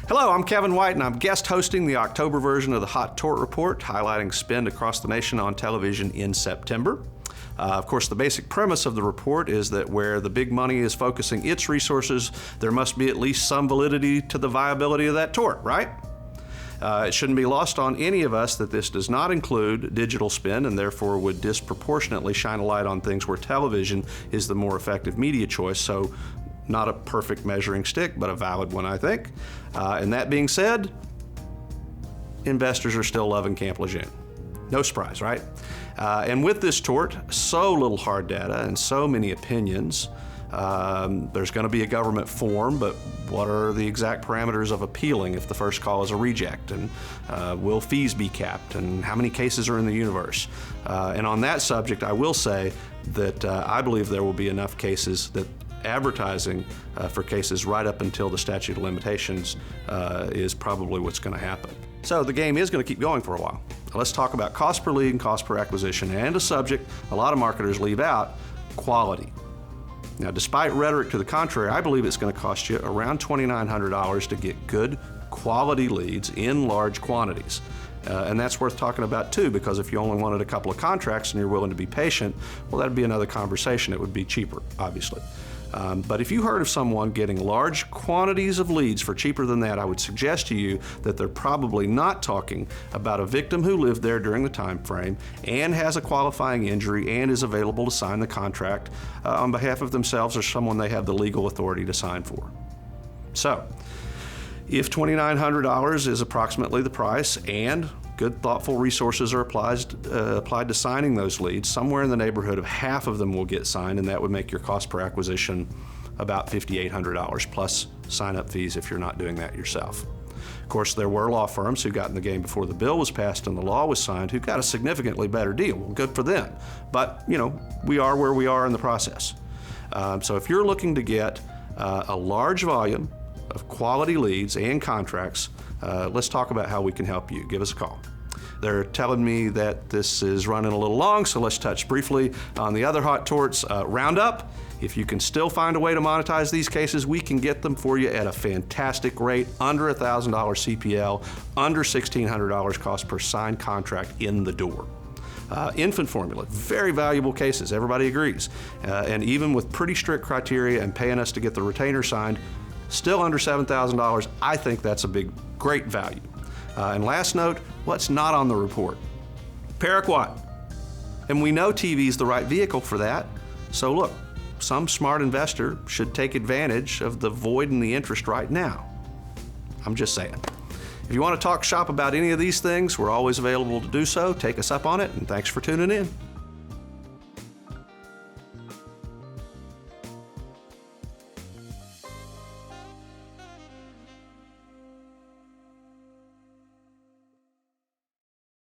Hello, I'm Kevin White, and I'm guest hosting the October version of the Hot Tort Report, highlighting spend across the nation on television in September. Of course, the basic premise of the report is that where the big money is focusing its resources, there must be at least some validity to the viability of that tort, right? It shouldn't be lost on any of us that this does not include digital spend and therefore would disproportionately shine a light on things where television is the more effective media choice. So not a perfect measuring stick, but a valid one, I think. And that being said, investors are still loving Camp Lejeune. No surprise, right? And with this tort, so little hard data and so many opinions, there's going to be a government form, but what are the exact parameters of appealing if the first call is a reject? And will fees be capped? And how many cases are in the universe? And on that subject, I will say that I believe there will be enough cases that advertising for cases right up until the statute of limitations is probably what's going to happen. So the game is going to keep going for a while. Now let's talk about cost per lead and cost per acquisition, and a subject a lot of marketers leave out: quality. Now, despite rhetoric to the contrary, I believe it's going to cost you around $2,900 to get good quality leads in large quantities. And that's worth talking about too, because if you only wanted a couple of contracts and you're willing to be patient, well, that'd be another conversation. It would be cheaper, obviously. But if you heard of someone getting large quantities of leads for cheaper than that, I would suggest to you that they're probably not talking about a victim who lived there during the time frame and has a qualifying injury and is available to sign the contract on behalf of themselves or someone they have the legal authority to sign for. So, if $2,900 is approximately the price and good, thoughtful resources are applied to signing those leads, somewhere in the neighborhood of half of them will get signed, and that would make your cost per acquisition about $5,800 plus sign-up fees if you're not doing that yourself. Of course, there were law firms who got in the game before the bill was passed and the law was signed who got a significantly better deal. Well, good for them. But, we are where we are in the process. So if you're looking to get a large volume of quality leads and contracts, let's talk about how we can help you. Give us a call. They're telling me that this is running a little long, so let's touch briefly on the other hot torts. Roundup. If you can still find a way to monetize these cases, we can get them for you at a fantastic rate, under $1,000 CPL, under $1,600 cost per signed contract in the door. Infant formula, very valuable cases, everybody agrees. And even with pretty strict criteria and paying us to get the retainer signed, still under $7,000, I think that's a great value. And last note, what's not on the report? Paraquat. And we know TV is the right vehicle for that. So look, some smart investor should take advantage of the void in the interest right now. I'm just saying. If you want to talk shop about any of these things, we're always available to do so. Take us up on it, and thanks for tuning in.